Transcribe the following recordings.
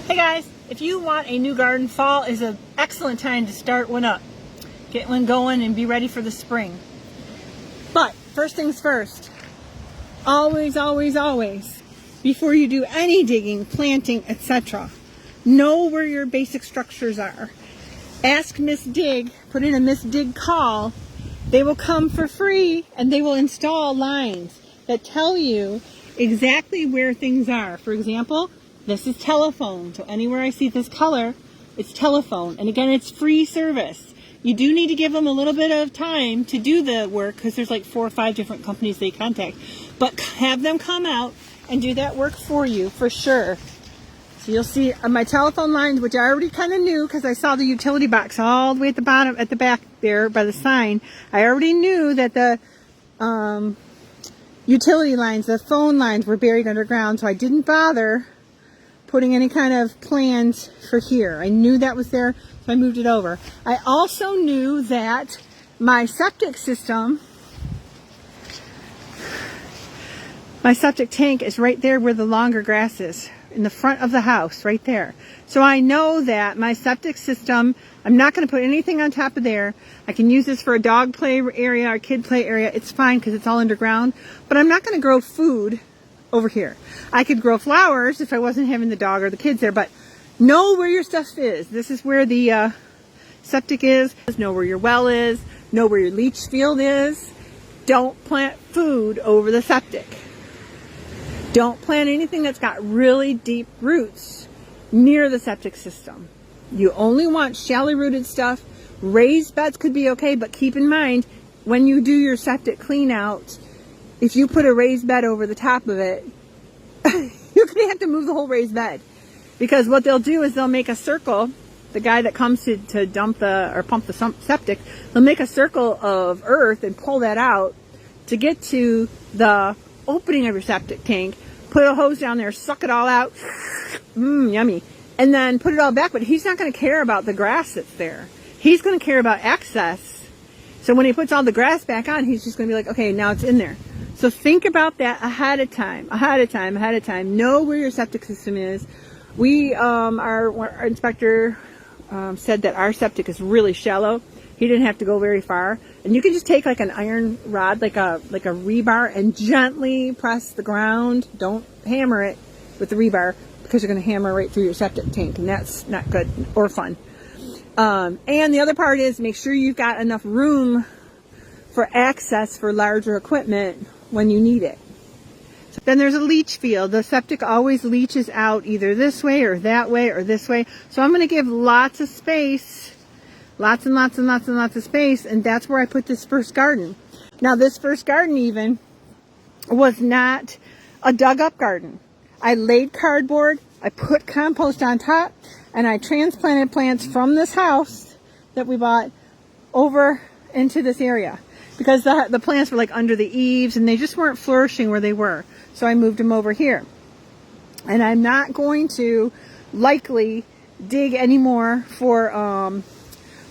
Hey guys, if you want a new garden, fall is an excellent time to start one up. Get one going and be ready for the spring. But first things first, always, before you do any digging, planting, etc., know where your basic structures are. Ask Miss Dig, put in a Miss Dig call. They will come for free and they will install lines that tell you exactly where things are. For example, this is telephone. So anywhere I see this color, it's telephone. And again, it's free service. You do need to give them a little bit of time to do the work because there's like 4 or 5 different companies they contact. But have them come out and do that work for you for sure. So you'll see my telephone lines, which I already kind of knew because I saw the utility box all the way at the bottom, at the back there by the sign. I already knew that the utility lines, the phone lines were buried underground, so I didn't bother putting any kind of plans for here. I knew that was there, so I moved it over. I also knew that my septic system, my septic tank is right there where the longer grass is, in the front of the house, right there. So I know that my septic system, I'm not going to put anything on top of there. I can use this for a dog play area or kid play area. It's fine because it's all underground, but I'm not going to grow food over here. I could grow flowers if I wasn't having the dog or the kids there, but know where your stuff is. This is where the septic is. Know where your well is. Know where your leach field is. Don't plant food over the septic. Don't plant anything that's got really deep roots near the septic system. You only want shallow rooted stuff. Raised beds could be okay, but keep in mind when you do your septic clean out, if you put a raised bed over the top of it, you're going to have to move the whole raised bed. Because what they'll do is they'll make a circle. The guy that comes to dump or pump the septic, they'll make a circle of earth and pull that out to get to the opening of your septic tank. Put a hose down there, suck it all out. Yummy. And then put it all back. But he's not going to care about the grass that's there. He's going to care about access. So when he puts all the grass back on, he's just going to be like, okay, now it's in there. So think about that ahead of time. Know where your septic system is. Our inspector said that our septic is really shallow. He didn't have to go very far. And you can just take like an iron rod, like a rebar, and gently press the ground. Don't hammer it with the rebar because you're going to hammer right through your septic tank, and that's not good or fun. And the other part is make sure you've got enough room for access for larger equipment when you need it. So then there's a leach field. The septic always leaches out either this way or that way or this way. So I'm going to give lots of space, lots of space, and that's where I put this first garden. Now this first garden even was not a dug up garden. I laid cardboard, I put compost on top, and I transplanted plants from this house that we bought over into this area. Because the plants were like under the eaves and they just weren't flourishing where they were. So I moved them over here. And I'm not going to likely dig anymore for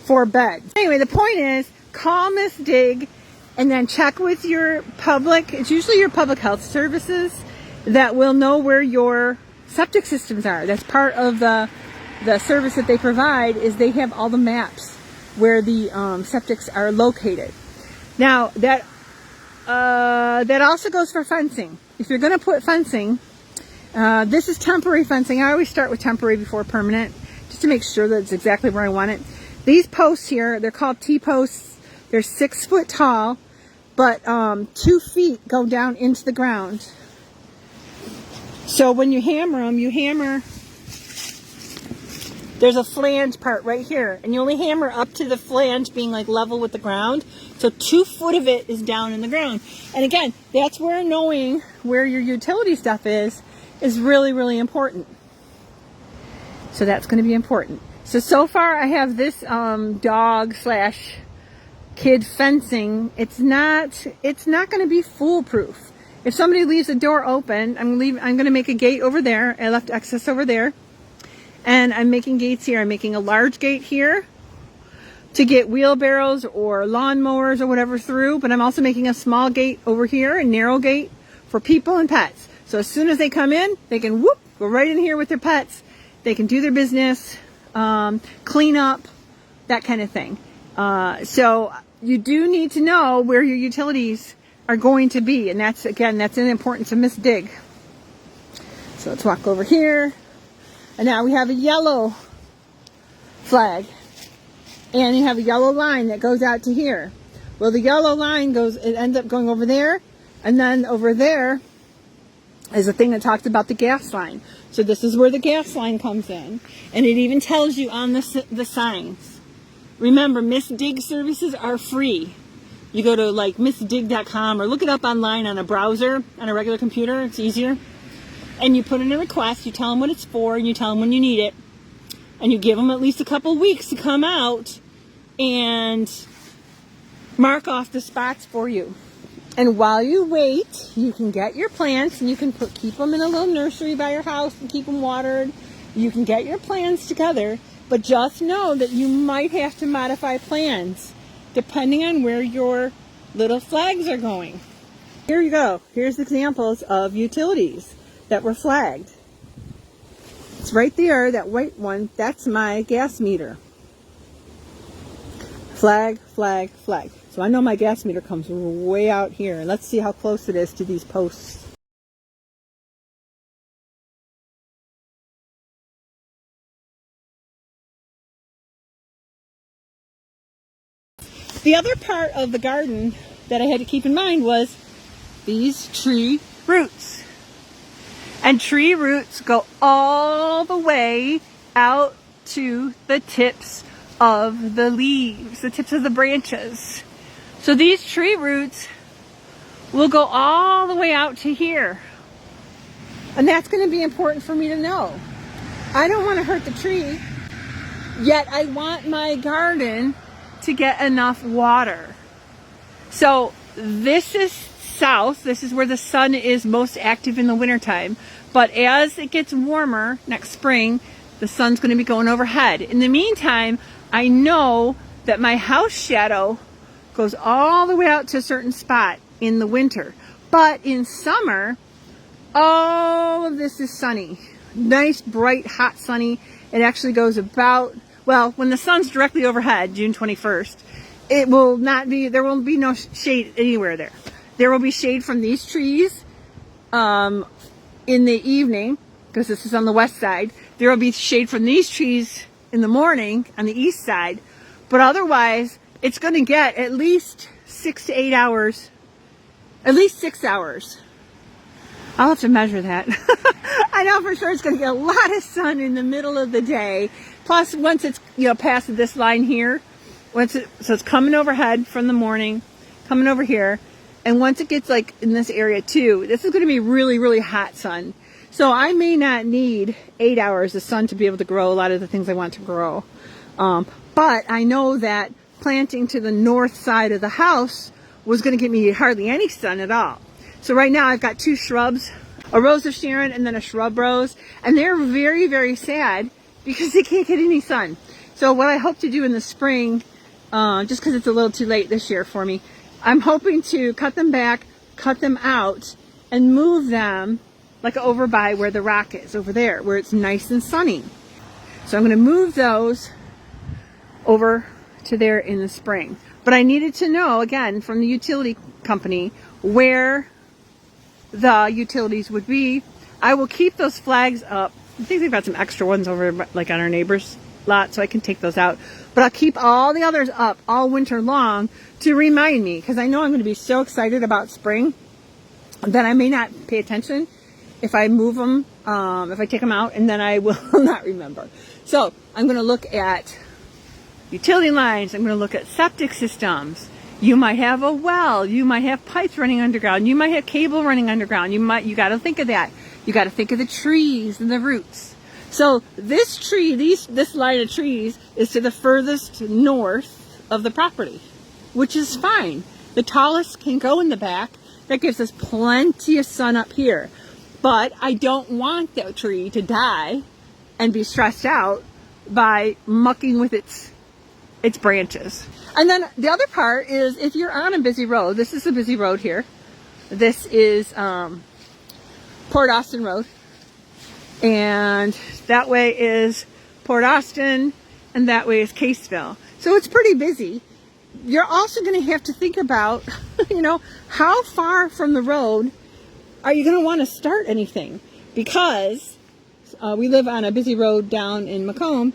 beds. Anyway, the point is, call Miss Dig and then check with your it's usually your public health services that will know where your septic systems are. That's part of the service that they provide, is they have all the maps where the septics are located. Now, that also goes for fencing. If you're going to put fencing, this is temporary fencing. I always start with temporary before permanent, just to make sure that it's exactly where I want it. These posts here, they're called T-posts. They're 6 foot tall, but 2 feet go down into the ground. So when you hammer them, there's a flange part right here, and you only hammer up to the flange being like level with the ground. So 2 foot of it is down in the ground. And again, that's where knowing where your utility stuff is really important. So that's going to be important. So far I have this dog / kid fencing. It's not going to be foolproof. If somebody leaves the door open, I'm going to make a gate over there. I left excess over there. And I'm making gates here. I'm making a large gate here to get wheelbarrows or lawnmowers or whatever through. But I'm also making a small gate over here, a narrow gate for people and pets. So as soon as they come in, they can go right in here with their pets They can do their business, clean up, that kind of thing. So you do need to know where your utilities are going to be. And that's, again, that's an importance of misdig. So let's walk over here. And now we have a yellow flag. And you have a yellow line that goes out to here. Well, the yellow line goes, it ends up going over there. And then over there is a thing that talks about the gas line. So this is where the gas line comes in. And it even tells you on the signs. Remember, misdig services are free. You go to like missdig.com or look it up online on a browser, on a regular computer. It's easier. And you put in a request. You tell them what it's for, and you tell them when you need it. And you give them at least a couple weeks to come out and mark off the spots for you. And while you wait, you can get your plants, and you can keep them in a little nursery by your house and keep them watered. You can get your plans together, but just know that you might have to modify plans depending on where your little flags are going. Here you go. Here's examples of utilities that were flagged. It's right there, that white one. That's my gas meter. Flag, flag, flag. So I know my gas meter comes way out here. And let's see how close it is to these posts. The other part of the garden that I had to keep in mind was these tree roots. And tree roots go all the way out to the tips of the leaves, the tips of the branches. So these tree roots will go all the way out to here. And that's going to be important for me to know. I don't want to hurt the tree, yet I want my garden to get enough water. So this is south. This is where the sun is most active in the wintertime. But as it gets warmer next spring, the sun's going to be going overhead. In the meantime, I know that my house shadow goes all the way out to a certain spot in the winter. But in summer, all of this is sunny. Nice, bright, hot, sunny. It actually goes about, well, when the sun's directly overhead, June 21st, it will not be, there will be no shade anywhere there. There will be shade from these trees in the evening, because this is on the west side. There will be shade from these trees in the morning on the east side. But otherwise, it's going to get at least 6 to 8 hours, at least 6 hours. I'll have to measure that. I know for sure it's going to get a lot of sun in the middle of the day. Plus, once it's, you know, past this line here, so it's coming overhead from the morning, coming over here. And once it gets like in this area too, this is going to be really, really hot sun. So I may not need 8 hours of sun to be able to grow a lot of the things I want to grow. But I know that planting to the north side of the house was going to give me hardly any sun at all. So right now I've got 2 shrubs, a rose of Sharon and then a shrub rose. And they're very, very sad because they can't get any sun. So what I hope to do in the spring, just because it's a little too late this year for me, I'm hoping to cut them back, cut them out, and move them like over by where the rock is, over there, where it's nice and sunny. So I'm going to move those over to there in the spring. But I needed to know, again, from the utility company, where the utilities would be. I will keep those flags up. I think they've got some extra ones over like on our neighbor's lot, so I can take those out. But I'll keep all the others up all winter long to remind me, because I know I'm going to be so excited about spring that I may not pay attention if I move them, if I take them out, and then I will not remember. So I'm going to look at utility lines. I'm going to look at septic systems. You might have a well. You might have pipes running underground. You might have cable running underground. You got to think of that. You got to think of the trees and the roots. So this tree, this line of trees is to the furthest north of the property, which is fine. The tallest can go in the back. That gives us plenty of sun up here. But I don't want that tree to die and be stressed out by mucking with its branches. And then the other part is if you're on a busy road, this is a busy road here. This is Port Austin Road. and that way is Port Austin, and that way is Caseville. So it's pretty busy. You're also going to have to think about, you know, how far from the road are you going to want to start anything? Because we live on a busy road down in Macomb.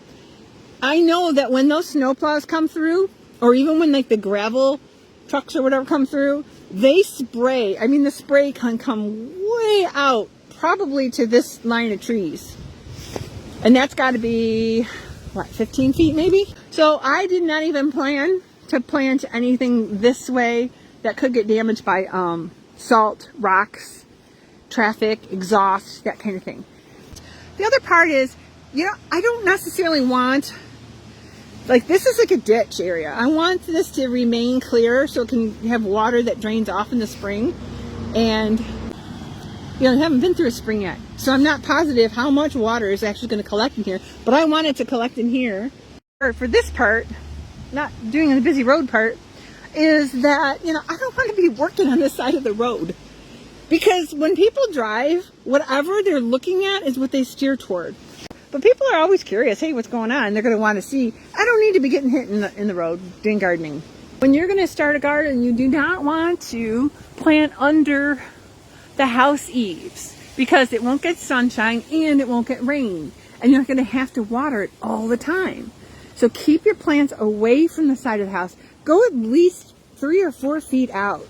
I know that when those snowplows come through, or even when like the gravel trucks or whatever come through, they spray. I mean, the spray can come way out, probably to this line of trees. And that's got to be, what, 15 feet maybe? So I did not even plan to plant anything this way that could get damaged by salt, rocks, traffic, exhaust, that kind of thing. The other part is, you know, I don't necessarily want, like, this is like a ditch area. I want this to remain clear so it can have water that drains off in the spring. And, you know, I haven't been through a spring yet, so I'm not positive how much water is actually going to collect in here, but I want it to collect in here. For this part, not doing the busy road part, is that, you know, I don't want to be working on this side of the road. Because when people drive, whatever they're looking at is what they steer toward. But people are always curious, hey, what's going on? They're going to want to see. I don't need to be getting hit in the road doing gardening. When you're going to start a garden, you do not want to plant under the house eaves, because it won't get sunshine and it won't get rain. And you're going to have to water it all the time. So keep your plants away from the side of the house. Go at least 3 or 4 feet out.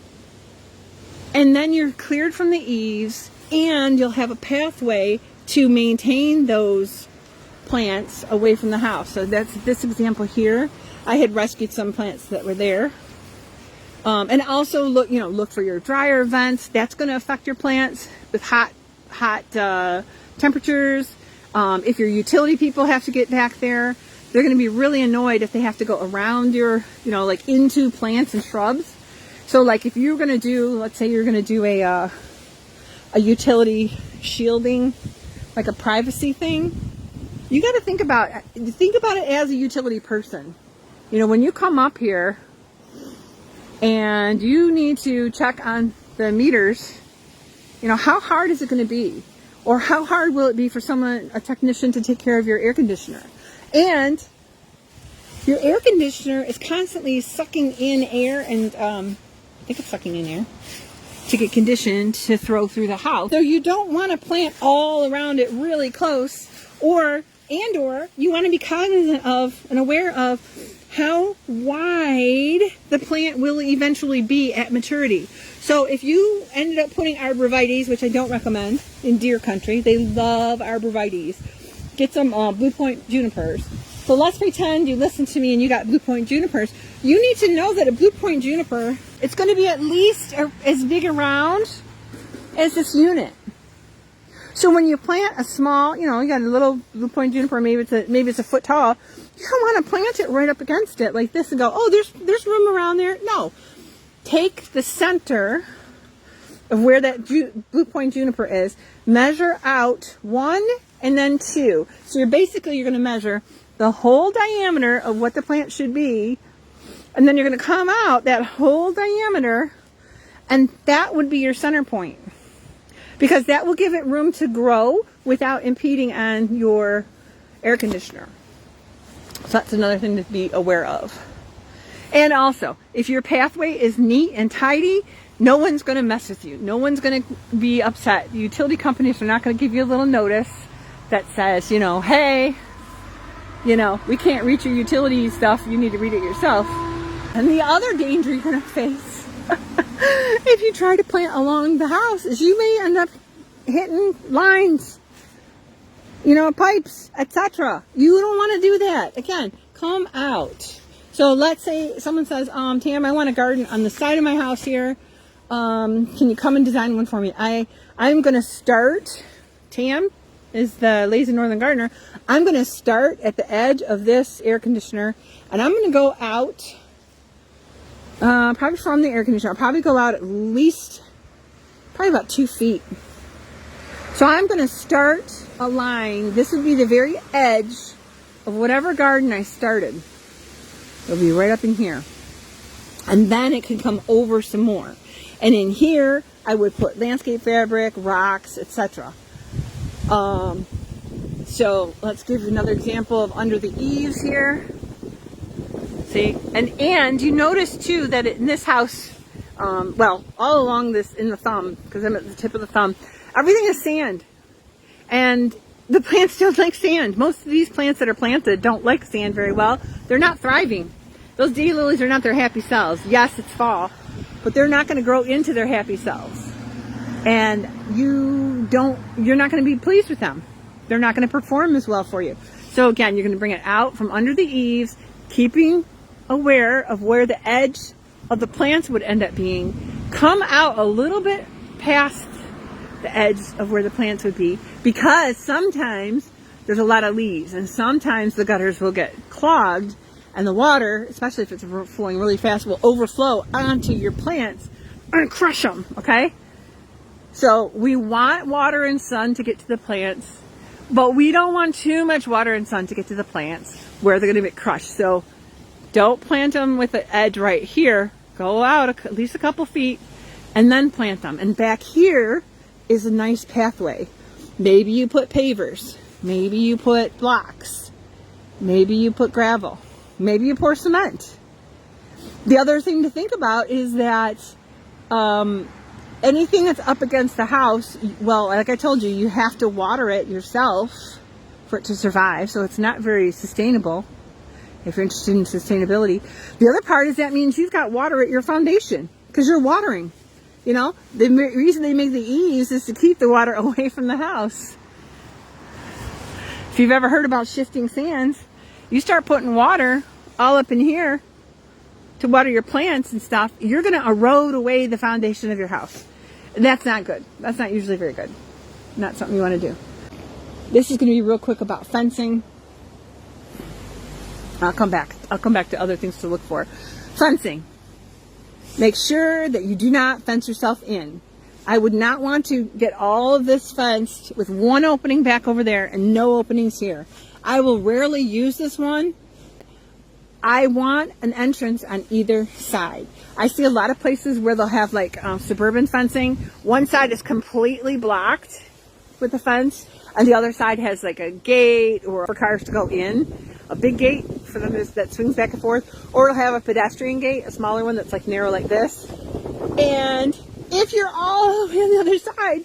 And then you're cleared from the eaves, and you'll have a pathway to maintain those plants away from the house. So that's this example here. I had rescued some plants that were there. And also look for your dryer vents. That's going to affect your plants with hot temperatures. If your utility people have to get back there, they're going to be really annoyed if they have to go around your, like into plants and shrubs. So like if you're going to do, let's say you're going to do a utility shielding, like a privacy thing, you got to think about it as a utility person. When you come up here and you need to check on the meters, how hard is it going to be? Or how hard will it be for a technician to take care of your air conditioner? And your air conditioner is constantly sucking in air, and I think it's sucking in air to get conditioned to throw through the house. So you don't want to plant all around it really close, or you want to be cognizant of and aware of how wide the plant will eventually be at maturity. So if you ended up putting arborvitaes, which I don't recommend in deer country, they love arborvitaes. Get some Blue Point junipers. So let's pretend you listen to me and you got Blue Point junipers. You need to know that a Blue Point juniper, it's going to be at least as big around as this unit. So when you plant a small, you got a little Blue Point juniper, maybe it's a foot tall, you don't want to plant it right up against it like this and go, oh, there's room around there. No. Take the center of where that Blue Point juniper is, measure out 1 and then 2. So you're going to measure the whole diameter of what the plant should be, and then you're going to come out that whole diameter, and that would be your center point, because that will give it room to grow without impeding on your air conditioner. So that's another thing to be aware of. And also, if your pathway is neat and tidy, no one's going to mess with you. No one's going to be upset. The utility companies are not going to give you a little notice that says, hey, we can't reach your utility stuff. You need to read it yourself. And the other danger you're going to face if you try to plant along the house is you may end up hitting lines, pipes, etc. You don't want to do that. Again, come out. So let's say someone says, Tam, I want a garden on the side of my house here. Can you come and design one for me? I'm going to start, Tam is the lazy northern gardener. I'm going to start at the edge of this air conditioner, and I'm going to go out, probably from the air conditioner. I'll probably go out at least, probably about 2 feet. So I'm going to start a line. This would be the very edge of whatever garden I started. It'll be right up in here. And then it can come over some more. And in here, I would put landscape fabric, rocks, etc. So let's give you another example of under the eaves here. See, and you notice too that in this house, well, all along this in the thumb, because I'm at the tip of the thumb, everything is sand, and the plants don't like sand. Most of these plants that are planted don't like sand very well. They're not thriving. Those daylilies are not their happy selves. Yes, it's fall, but they're not going to grow into their happy selves, and you're not going to be pleased with them. They're not going to perform as well for you. So again, you're going to bring it out from under the eaves, keeping aware of where the edge of the plants would end up being. Come out a little bit past the edge of where the plants would be, because sometimes there's a lot of leaves, and sometimes the gutters will get clogged, and the water, especially if it's flowing really fast, will overflow onto your plants and crush them, okay? So we want water and sun to get to the plants, but we don't want too much water and sun to get to the plants where they're going to get crushed. So don't plant them with the edge right here. Go out at least a couple feet and then plant them. And back here is a nice pathway. Maybe you put pavers. Maybe you put blocks. Maybe you put gravel. Maybe you pour cement. The other thing to think about is that anything that's up against the house, well, like I told you, you have to water it yourself for it to survive. So it's not very sustainable if you're interested in sustainability. The other part is that means you've got water at your foundation because you're watering. You know, the reason they make the eaves is to keep the water away from the house. If you've ever heard about shifting sands, you start putting water all up in here to water your plants and stuff, you're going to erode away the foundation of your house. And that's not good. That's not usually very good. Not something you want to do. This is going to be real quick about fencing. I'll come back to other things to look for. Fencing. Make sure that you do not fence yourself in. I would not want to get all of this fenced with one opening back over there and no openings here. I will rarely use this one. I want an entrance on either side. I see a lot of places where they'll have like suburban fencing. One side is completely blocked with the fence, and the other side has like a gate or for cars to go in. A big gate for them that swings back and forth, or it'll have a pedestrian gate, a smaller one that's like narrow like this. And if you're all the way on the other side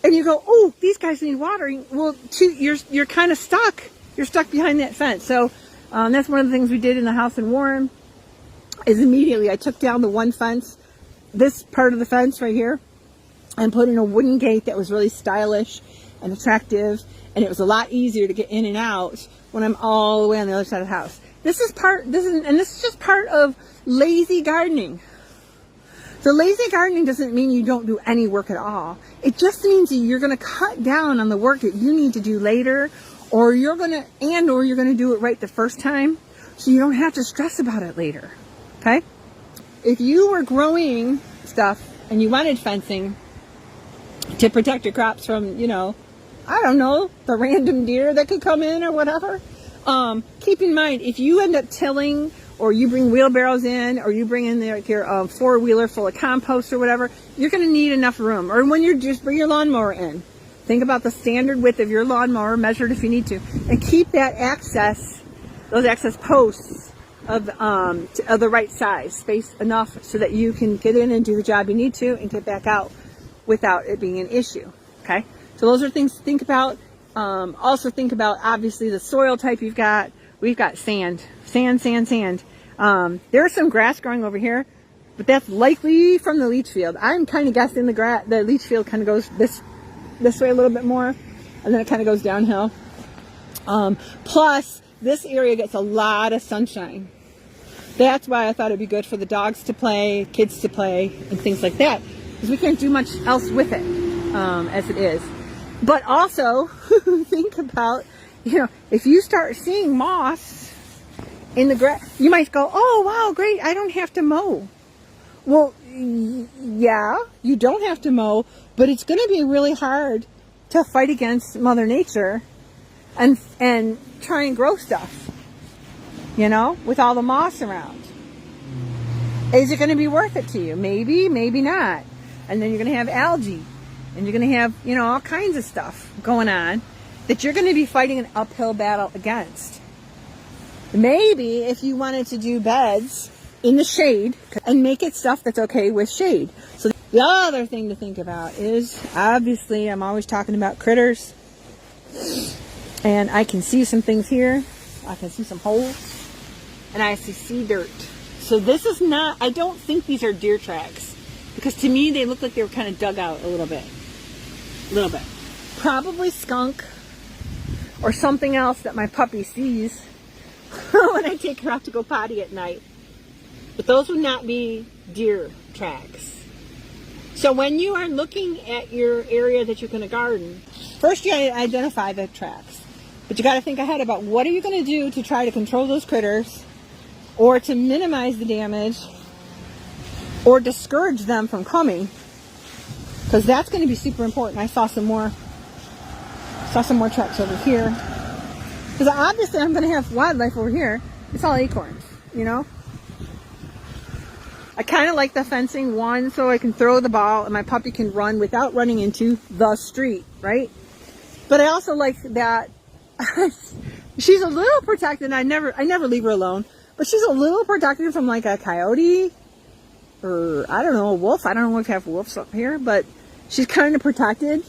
and you go, oh, these guys need watering, well, you're kind of stuck. You're stuck behind that fence. So that's one of the things we did in the house in Warren, is immediately I took down the one fence, this part of the fence right here, and put in a wooden gate that was really stylish and attractive, and it was a lot easier to get in and out when I'm all the way on the other side of the house. This is just part of lazy gardening. So lazy gardening doesn't mean you don't do any work at all. It just means that you're going to cut down on the work that you need to do later, or you're going to do it right the first time, so you don't have to stress about it later. Okay? If you were growing stuff and you wanted fencing to protect your crops from, I don't know, the random deer that could come in or whatever, keep in mind, if you end up tilling, or you bring wheelbarrows in, or you bring in your four-wheeler full of compost or whatever, you're going to need enough room. Or when you just bring your lawnmower in, think about the standard width of your lawnmower, measured if you need to, and keep that those access posts of the right size, space enough so that you can get in and do the job you need to and get back out without it being an issue. Okay? So those are things to think about. Also think about, obviously, the soil type you've got. We've got sand. There's some grass growing over here, but that's likely from the leach field. I'm kind of guessing the leach field kind of goes this way a little bit more, and then it kind of goes downhill. Plus, this area gets a lot of sunshine. That's why I thought it'd be good for the dogs to play, kids to play, and things like that, because we can't do much else with it as it is. But also, think about, if you start seeing moss in the grass, you might go, oh, wow, great, I don't have to mow. Well, yeah, you don't have to mow, but it's going to be really hard to fight against Mother Nature and try and grow stuff, with all the moss around. Is it going to be worth it to you? Maybe, maybe not. And then you're going to have algae, and you're going to have, all kinds of stuff going on. that you're going to be fighting an uphill battle against. Maybe if you wanted to do beds in the shade and make it stuff that's okay with shade. So the other thing to think about is, obviously, I'm always talking about critters. And I can see some things here. I can see some holes. And I see dirt. So this is not, I don't think these are deer tracks. Because to me, they look like they were kind of dug out a little bit. A little bit. Probably skunk. Or something else that my puppy sees when I take her out to go potty at night. But those would not be deer tracks. So when you are looking at your area that you're going to garden, first you identify the tracks. But you got to think ahead about what are you going to do to try to control those critters, or to minimize the damage, or discourage them from coming. Because that's going to be super important. I saw some more tracks over here. Because obviously I'm going to have wildlife over here. It's all acorns, you know. I kind of like the fencing, one, so I can throw the ball and my puppy can run without running into the street, right? But I also like that she's a little protected. I never leave her alone, but she's a little protected from like a coyote or, I don't know, a wolf. I don't know if we have wolves up here, but she's kind of protected.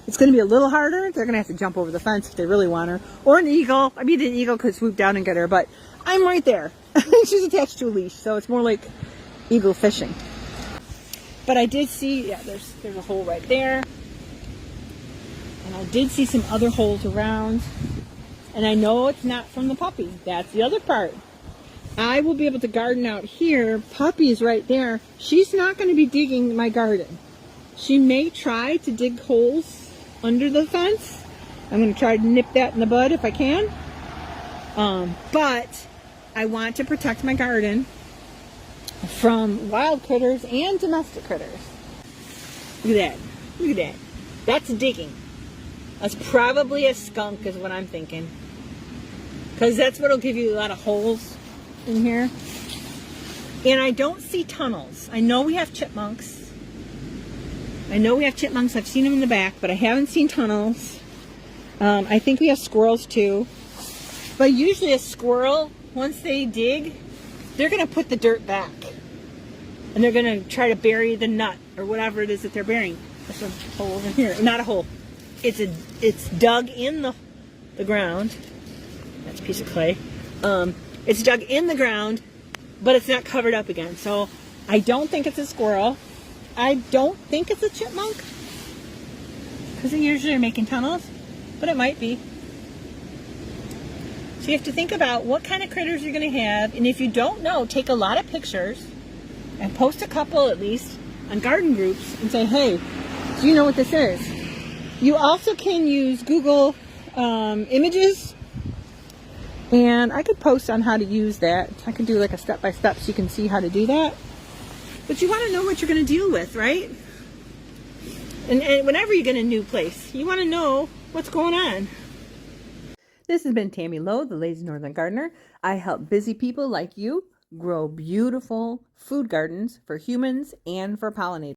It's going to be a little harder. They're going to have to jump over the fence if they really want her. Or an eagle. I mean, an eagle could swoop down and get her, but I'm right there. She's attached to a leash, so it's more like eagle fishing. But I did see, yeah, there's a hole right there. And I did see some other holes around. And I know it's not from the puppy. That's the other part. I will be able to garden out here. Puppy is right there. She's not going to be digging my garden. She may try to dig holes under the fence. I'm going to try to nip that in the bud if I can. But I want to protect my garden from wild critters and domestic critters. Look at that. Look at that. That's digging. That's probably a skunk is what I'm thinking. Because that's what will give you a lot of holes in here. And I don't see tunnels. I know we have chipmunks. I've seen them in the back, but I haven't seen tunnels. I think we have squirrels too. But usually a squirrel, once they dig, they're going to put the dirt back. And they're going to try to bury the nut or whatever it is that they're burying. There's a hole over here. Not a hole. It's dug in the ground. That's a piece of clay. It's dug in the ground, but it's not covered up again. So I don't think it's a squirrel. I don't think it's a chipmunk, because they usually are making tunnels, but it might be. So you have to think about what kind of critters you're going to have, and if you don't know, take a lot of pictures and post a couple at least on garden groups and say, hey, do you know what this is? You also can use Google Images, and I could post on how to use that. I could do like a step-by-step so you can see how to do that. But you want to know what you're going to deal with, right? And whenever you get a new place, you want to know what's going on. This has been Tammy Lowe, the Lazy Northern Gardener. I help busy people like you grow beautiful food gardens for humans and for pollinators.